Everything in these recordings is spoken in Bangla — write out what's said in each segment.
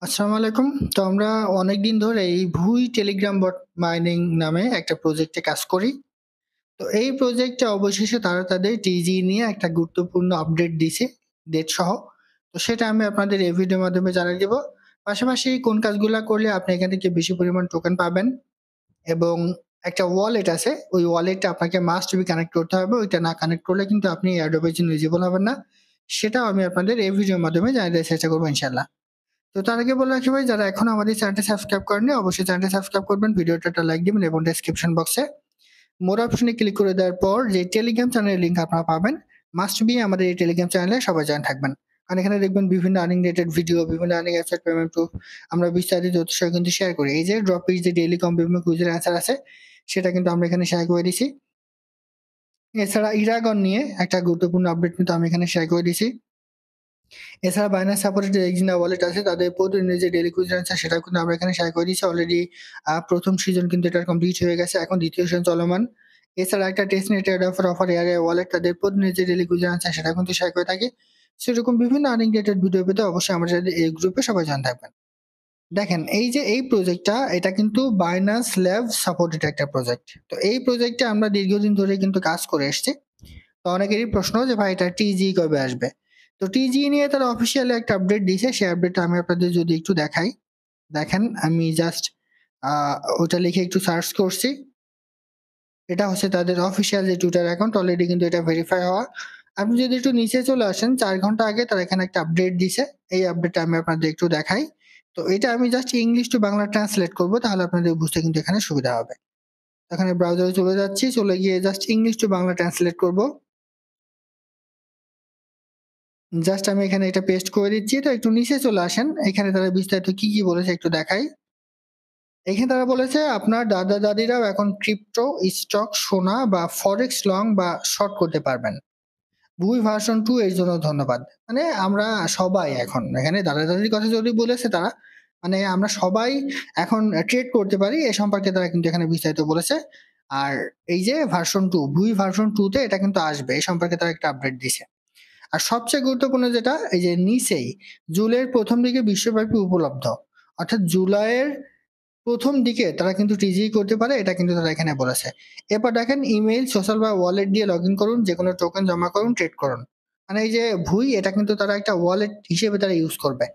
আসসালামু আলাইকুম। তো আমরা অনেকদিন ধরে এই ভুই টেলিগ্রাম বট মাইনিং নামে একটা প্রজেক্টে কাজ করি। তো এই প্রজেক্টে অবশেষে তারা তাদের টিজি নিয়ে একটা গুরুত্বপূর্ণ আপডেট দিছে, ডেট সহ। তো সেটা আমি আপনাদের এই ভিডিওর মাধ্যমে জানিয়ে দেব। পাশাপাশি কোন কাজগুলা করলে আপনি এখান থেকে বেশি পরিমাণ টোকেন পাবেন এবং একটা ওয়ালেট আছে, ওই ওয়ালেটটা আপনাকে মাস্ট বি কানেক্ট করতে হবে। ওইটা না কানেক্ট করলে কিন্তু আপনি এয়ারড্রপের জন্য এলিজিবল হবেন না। সেটাও আমি আপনাদের এই ভিডিওর মাধ্যমে জানিয়ে দেওয়ার চেষ্টা করবো ইনশাআল্লাহ। তো তার আগে বলে রাখি ভাই, যারা এখনো আমাদের চ্যানেলটা সাবস্ক্রাইব করেননি অবশ্যই চ্যানেলটা সাবস্ক্রাইব করবেন, ভিডিওটা একটা লাইক দিবেন এবং ডেসক্রিপশন বক্সে মোর অপশনে ক্লিক করে দেওয়ার পর যে টেলিগ্রাম চ্যানেলের লিঙ্ক আপনারা পাবেন, মাস্ট বি আমাদের এই টেলিগ্রাম চ্যানেলে সবাই জয়েন থাকবেন। কারণ এখানে দেখবেন বিভিন্ন আর্নিং রিলেটেড ভিডিও, বিভিন্ন আর্নিং অ্যাপসেট পেমেন্ট প্রুফ আমরা বিস্তারিত তথ্য কিন্তু শেয়ার করি। এই যে ড্রপ পেজ যে ডেইলি কম বিভিন্ন কুইজের অ্যান্সার আছে, সেটা কিন্তু আমরা এখানে শেয়ার করে দিছি। এছাড়া ইরাগন নিয়ে একটা গুরুত্বপূর্ণ আপডেট কিন্তু আমি এখানে শেয়ার করে দিছি। এছাড়া বাইন্যান্স সাপোর্টেড যে এক্সিনা ওয়ালেট আছে, তাদের প্রতিদিনের যে ডেইলি কুইজ আছে সেটাও কিন্তু আমরা এখানে শেয়ার করে দিয়েছি অলরেডি। প্রথম সিজন কিন্তু এটার কমপ্লিট হয়ে গেছে, এখন দ্বিতীয় সিজন চলমান। এছাড়া একটা টেস্ট নেট অফার এয়ারে ওয়ালেট তাদের প্রতিদিনের যে ডেইলি কুইজ আছে সেটা কিন্তু শেয়ার করে থাকি। সেরকম বিভিন্ন আর্নিং রিলেটেড ভিডিও পেতে অবশ্যই আমাদের এই গ্রুপে সবাই জান থাকবেন। দেখেন, এই যে এই প্রজেক্টটা, এটা কিন্তু বাইন্যান্স ল্যাব সাপোর্টেড একটা প্রজেক্ট। তো এই প্রজেক্টে আমরা দীর্ঘদিন ধরে কিন্তু কাজ করে এসেছি। তো অনেকেরই প্রশ্ন যে ভাই এটা টিজি কবে আসবে। তো টিজি নিয়ে তারা অফিসিয়ালি একটা আপডেট দিয়েছে, সেই আপডেটটা আমি আপনাদের যদি একটু দেখাই। দেখেন, আমি জাস্ট ওটা লিখে একটু সার্চ করছি। এটা হচ্ছে তাদের অফিসিয়াল যে টুইটার অ্যাকাউন্ট, অলরেডি কিন্তু এটা ভেরিফাই হওয়া। আপনি যদি একটু নিচে চলে আসেন, 4 ঘন্টা আগে তারা এখানে একটা আপডেট দিছে। এই আপডেটটা আমি আপনাদের একটু দেখাই। তো এটা আমি just English to Bangla translate করবো, তাহলে আপনাদের বুঝতে কিন্তু এখানে সুবিধা হবে। এখানে ব্রাউজারে চলে যাচ্ছি, চলে গিয়ে just English to Bangla translate করবো। জাস্ট আমি এখানে এটা পেস্ট করে দিচ্ছি। তো একটু নিচে চলে আসেন, এখানে তারা বিস্তারিত কি কি বলেছে একটু দেখাই। এখানে তারা বলেছে আপনার দাদা দাদিরাও এখন ক্রিপ্টো, স্টক, সোনা বা ফরেক্স লং বা শর্ট করতে পারবেন। বুই ভার্সন 2 এর জন্য ধন্যবাদ। মানে আমরা সবাই এখন এখানে দাদা দাদির কথা যদি বলেছে তারা, মানে আমরা সবাই এখন ট্রেড করতে পারি এ সম্পর্কে তারা কিন্তু এখানে বিস্তারিত বলেছে। আর এই যে ভার্সন 2, বুই ভার্সন 2 তে এটা কিন্তু আসবে, এই সম্পর্কে তারা একটা আপডেট দিছে। আর সবচেয়ে গুরুত্বপূর্ণ যেটা, এই যে নিচেই জুলাইয়ের প্রথম দিকে বিশ্বব্যাপী উপলব্ধ, অর্থাৎ জুলাইয়ের প্রথম দিকে তারা কিন্তু টিজি করতে পারে, এটা কিন্তু তারা এখানে বলেছে। এরপর দেখেন, ইমেইল, সোশ্যাল বা ওয়ালেট দিয়ে লগ ইন করুন, যে কোনো টোকেন জমা করুন, ট্রেড করুন। মানে এই যে ভুই, এটা কিন্তু তারা একটা ওয়ালেট হিসেবে তারা ইউজ করবে,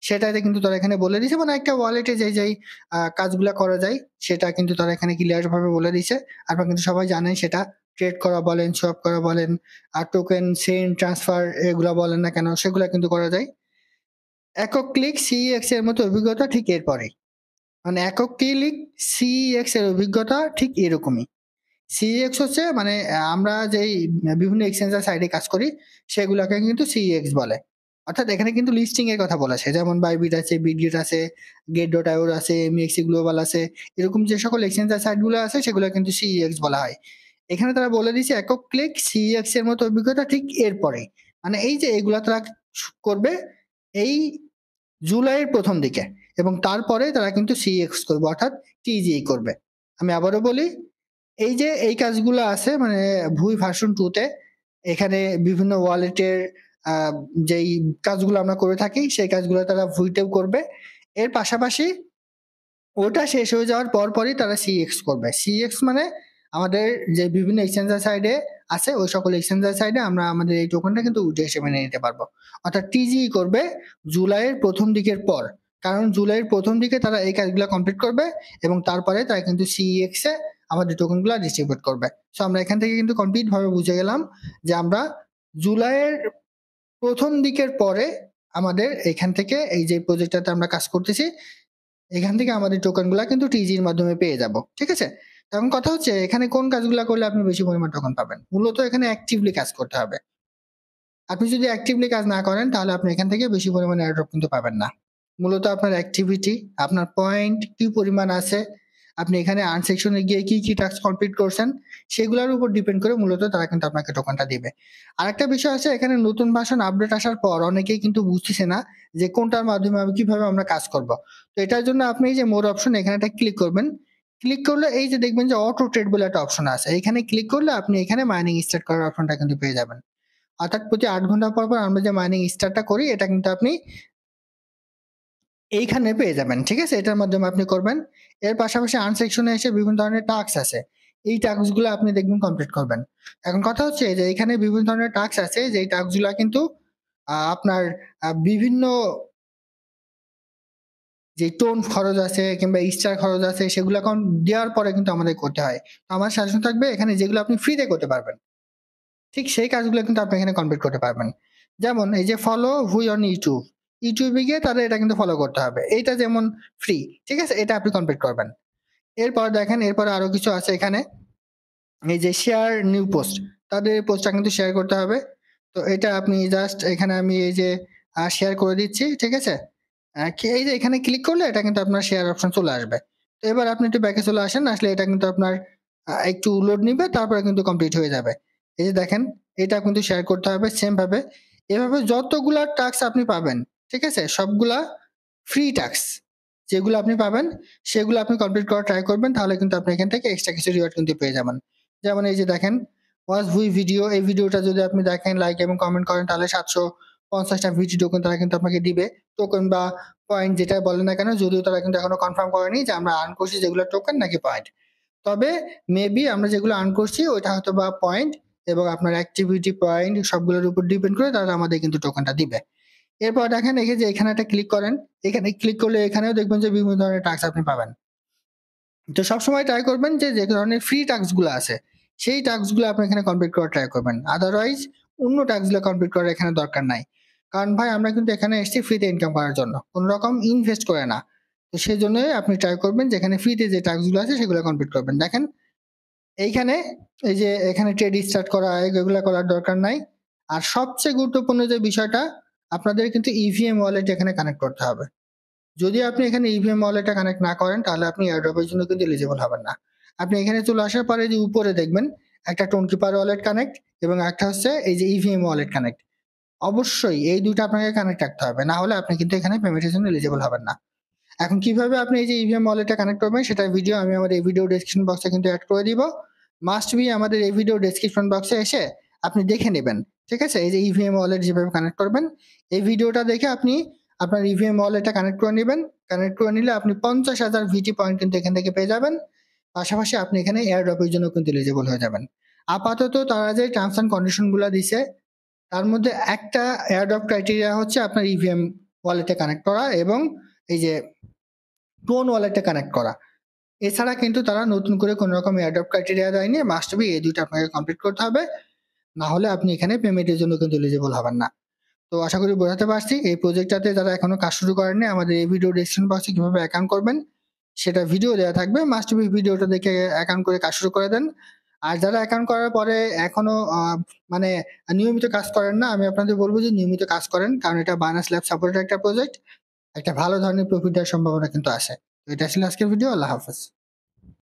সেটাতে কিন্তু তারা এখানে বলে দিছে। মানে একটা ওয়ালেটে যে যেই কাজগুলা করা যায় সেটা কিন্তু তারা এখানে ক্লিয়ার ভাবে বলে দিছে। আপনারা কিন্তু সবাই জানেন সেটা, ট্রেড করা বলেন, সোয়াপ করা বলেন, আর টোকেন সেন্ড ট্রান্সফার এগুলা বলেন না কেন, সেগুলা কিন্তু করা যায়। একক ক্লিক সিএক্স এর মতো অভিজ্ঞতা ঠিক এরপরে। মানে একক ক্লিক সিএক্স এর অভিজ্ঞতা ঠিক এরকমই। সিএক্স হচ্ছে মানে আমরা যেই বিভিন্ন এক্সচেঞ্জের সাইডে কাজ করি সেগুলোকে কিন্তু সিএক্স বলে। অর্থাৎ এখানে কিন্তু লিস্টিং এর কথা বলা আছে, যেমন বাইবিট আছে, বিটগেট আছে, গেট ডট আইওর আছে, এমএক্সি গ্লোবাল আছে। এরকম যে সকল এক্সচেঞ্জের সাইট গুলো আছে সেগুলো কিন্তু সিএক্স বলা হয়। এখানে তারা বলে দিচ্ছে একক ক্লিক সিএক্স এর মতো অভিজ্ঞতা ঠিক এরপরে। মানে এই যে এগুলা তারা করবে এই জুলাইয়ের প্রথম দিকে, এবং তারপরে তারা কিন্তু সিএক্স করবে, অর্থাৎ টিজিই করবে। আমি আবারও বলি, এই যে এই কাজগুলো আছে মানে ভুই ভার্সন 2 তে, এখানে বিভিন্ন ওয়ালেটের আহ, যেই কাজগুলো আমরা করে থাকি সেই কাজগুলো তারা ভুইতেও করবে। এর পাশাপাশি ওটা শেষ হয়ে যাওয়ার পরপরই তারা সিএক্স করবে। সিএক্স মানে আমাদের যে বিভিন্ন এক্সচেঞ্জার সাইডে আছে, ওই সকল এক্সচেঞ্জার সাইডে আমরা আমাদের এই টোকেনটা কিন্তু উঠে এসে মেনে নিতে পারবো। অর্থাৎ টিজি করবে জুলাইয়ের প্রথম দিকের পর, কারণ জুলাইয়ের প্রথম দিকে তারা এই কাজগুলো কমপ্লিট করবে এবং তারপরে তারা কিন্তু সিএক্স এ আমাদের টোকেনগুলো ডিস্ট্রিবিউট করবে। সো আমরা এখান থেকে কিন্তু কমপ্লিট ভাবে বুঝে গেলাম যে আমরা জুলাইয়ের প্রথম দিকের পরে আমাদের এখান থেকে এই যে প্রজেক্টটাতে আমরা কাজ করতেছি, এখান থেকে আমাদের টোকেন গুলা কিন্তু টিজির মাধ্যমে পেয়ে যাব। ঠিক আছে, এখন কথা হচ্ছে এখানে কোন কাজগুলা করলে আপনি বেশি পরিমাণ টোকেন পাবেন। মূলত এখানে অ্যাক্টিভলি কাজ করতে হবে। আপনি যদি অ্যাক্টিভলি কাজ না করেন তাহলে আপনি এখান থেকে বেশি পরিমাণে এয়ারড্রপ কিন্তু পাবেন না। মূলত আপনার অ্যাক্টিভিটি, আপনার পয়েন্ট কি পরিমাণ আছে, আপনি এখানে আর্ন সেকশনে গিয়ে কি কি টাস্ক কমপ্লিট করছেন, সেগুলোর উপর ডিপেন্ড করে মূলত তারা কিন্তু আপনাকে টোকেনটা দিবে। আরেকটা বিষয় আছে, এখানে নতুন ভার্সন আপডেট আসার পর অনেকেই কিন্তু বুঝতেছে না যে কোনটার মাধ্যমে আমি কিভাবে আমরা কাজ করব। তো এটার জন্য আপনি এই যে মোর অপশন, এখানে একটা ক্লিক করবেন। ক্লিক করলে এই যে দেখবেন যে অটো ট্রেড বলে একটা অপশন আছে, এখানে ক্লিক করলে আপনি এখানে মাইনিং স্টার্ট করার অপশনটা কিন্তু পেয়ে যাবেন। অর্থাৎ প্রতি 8 ঘন্টা পর পর আমরা যে মাইনিং স্টার্টটা করি, এটা কিন্তু আপনি এইখানে পেয়ে যাবেন, ঠিক আছে? এটার মাধ্যমে আপনি করবেন। এর পাশাপাশি আর্ন সেকশনে এসে বিভিন্ন ধরনের টাস্ক আছে। এই টাস্কগুলো আপনি দেখবেন কমপ্লিট করবেন। এখন কথা হচ্ছে যে এখানে বিভিন্ন ধরনের টাস্ক আছে, যেই টাস্কগুলা কিন্তু আপনার বিভিন্ন যে টোন খরচ আছে কিংবা স্টার খরচ আছে সেগুলো অ্যাকাউন্ট দেওয়ার পরে কিন্তু আমাদের করতে হয়। তো আমার সাজেশন থাকবে এখানে যেগুলো আপনি ফ্রিতে করতে পারবেন, ঠিক সেই কাজগুলো কিন্তু আপনি এখানে কমপ্লিট করতে পারবেন। যেমন এই যে ফলো হুই অন ইউটিউব, ইউটিউবে গিয়ে তাদের এটা কিন্তু ফলো করতে হবে। এইটা যেমন ফ্রি, ঠিক আছে? এটা আপনি কমপ্লিট করবেন। এরপর দেখেন, এরপরে আরো কিছু আছে এখানে। এই যে শেয়ার নিউ পোস্ট, তাদের পোস্টটা কিন্তু শেয়ার করতে হবে। তো এটা আপনি জাস্ট এখানে আমি এই যে শেয়ার করে দিচ্ছি, ঠিক আছে? এই যে এখানে ক্লিক করলে এটা কিন্তু আপনার শেয়ার অপশন চলে আসবে। তো এবার আপনি একটু ব্যাকে চলে আসেন, আসলে এটা কিন্তু আপনার একটু লোড নিবে, তারপরে কিন্তু কমপ্লিট হয়ে যাবে। এই যে দেখেন, এটা কিন্তু শেয়ার করতে হবে সেম ভাবে। এভাবে যতগুলা টাস্ক আপনি পাবেন, ঠিক আছে? সবগুলা ফ্রি টাস্ক যেগুলো আপনি পাবেন সেগুলো আপনি কমপ্লিট করার ট্রাই করবেন, তাহলে কিন্তু আপনি এখান থেকে এক্সট্রা কিছু রিওয়ার্ড কিন্তু পেয়ে যাবেন। যেমন এই যে দেখেন, ওয়াচ ভুই ভিডিও, এই ভিডিওটা যদি আপনি দেখেন, লাইক এবং কমেন্ট করেন, তাহলে 750টা ভিডিও টোকেন তারা কিন্তু আপনাকে দিবে। টোকেন বা পয়েন্ট যেটা বলে না কেন, যদিও তারা কিন্তু এখনো কনফার্ম করেনি যে আমরা আর্ন করছি যেগুলো টোকেন নাকি পয়েন্ট। তবে মেবি আমরা যেগুলো আর্ন করছি ওইটা হয়তো বা পয়েন্ট, এবং আপনার অ্যাক্টিভিটি পয়েন্ট সবগুলোর উপর ডিপেন্ড করে তারা আমাদের কিন্তু টোকেনটা দিবে। এরপর দেখেন এই যে এখানে একটা ক্লিক করেন, এখানে ক্লিক করলে এখানেও দেখবেন যে বিভিন্ন ধরনের টাস্ক আপনি পাবেন। তো সবসময় ট্রাই করবেন যে যে ধরনের ফ্রি টাস্ক গুলো আছে সেই টাস্ক গুলো আপনি এখানে কমপ্লিট করার ট্রাই করবেন। আদারওয়াইজ অন্য টাস্ক গুলো কমপ্লিট করার এখানে দরকার নাই। কারণ ভাই আমরা কিন্তু এখানে এসেছি ফ্রিতে ইনকাম করার জন্য, কোনো রকম ইনভেস্ট করে না। তো সেই জন্যই আপনি ট্রাই করবেন যে এখানে ফ্রিতে যে টাস্ক গুলো আছে সেগুলো কমপ্লিট করবেন। দেখেন এইখানে এই যে এখানে ট্রেড স্টার্ট করা এগুলো করার দরকার নাই। আর সবচেয়ে গুরুত্বপূর্ণ যে বিষয়টা, আপনাদের কিন্তু ইভিএম ওয়ালেট এখানে কানেক্ট করতে হবে। যদি আপনি এখানে ইভিএম ওয়ালেটটা কানেক্ট না করেন তাহলে আপনি এয়ারড্রপের জন্য কিন্তু এলিজিবল হবেন না। আপনি এখানে চলে আসার পরে যে উপরে দেখবেন একটা টোন কিপার ওয়ালেট কানেক্ট এবং একটা হচ্ছে এই যে ইভিএম ওয়ালেট কানেক্ট। অবশ্যই এই দুটো আপনাকে কানেক্ট রাখতে হবে, না হলে আপনি কিন্তু এখানে পেমেন্টের জন্য এলিজিবল হবেন না। এখন কিভাবে আপনি এই যে ইভিএম ওয়ালেটটা কানেক্ট করবেন সেটার ভিডিও আমি আমার এই ভিডিও ডেসক্রিপশন বক্সে কিন্তু অ্যাড করে দিব। মাস্ট বি আমাদের এই ভিডিও ডেসক্রিপশন বক্সে এসে আপনি দেখে নেবেন, ঠিক আছে? এই যে ইভিএম ওয়ালেট যেভাবে কানেক্ট করবেন, এই ভিডিওটা দেখে আপনি আপনার ইভিএম ওয়ালেটটা কানেক্ট করে নেবেন। কানেক্ট করে নিলে আপনি 50,000 ভিটি পয়েন্ট কিন্তু এখান থেকে পেয়ে যাবেন। পাশাপাশি আপনি এখানে এয়ারড্রপের জন্য কিন্তু এলিজিবল হয়ে যাবেন। আপাতত তারা যে টার্মস অ্যান্ড কন্ডিশন গুলো দিছে তার মধ্যে একটা এয়ারড্রপ ক্রাইটেরিয়া হচ্ছে আপনার ইভিএম ওয়ালেটে কানেক্ট করা এবং এই যে টোন ওয়ালেটে কানেক্ট করা। এছাড়া কিন্তু তারা নতুন করে কোনো রকম এয়ারড্রপ ক্রাইটেরিয়া দেয়নি। মাস্ট বি এই দুইটা আপনাকে কমপ্লিট করতে হবে, না হলে আপনি এখানে পেমেন্টের জন্য কিন্তু এলিজিবল হবেন না। তো আশা করি বোঝাতে পারছি। এই প্রজেক্টটাতে যারা এখনো কাজ শুরু করেননি, আমাদের এই ভিডিও ডেসক্রিপশন বক্সে কিভাবে অ্যাকাউন্ট করবেন সেটা ভিডিও দেওয়া থাকবে। মাস্ট বি ভিডিওটা দেখে অ্যাকাউন্ট করে কাজ শুরু করে দেন। আর যারা অ্যাকাউন্ট করার পরে এখনো মানে নিয়মিত কাজ করেন না, আমি আপনাদের বলবো যে নিয়মিত কাজ করেন, কারণ এটা বায়ানান্স ল্যাব সাপোর্টেড একটা প্রজেক্ট। একটা ভালো ধরনের প্রফিট দেওয়ার সম্ভাবনা কিন্তু আছে। তো এটা ছিল আজকের ভিডিও। আল্লাহ হাফেজ।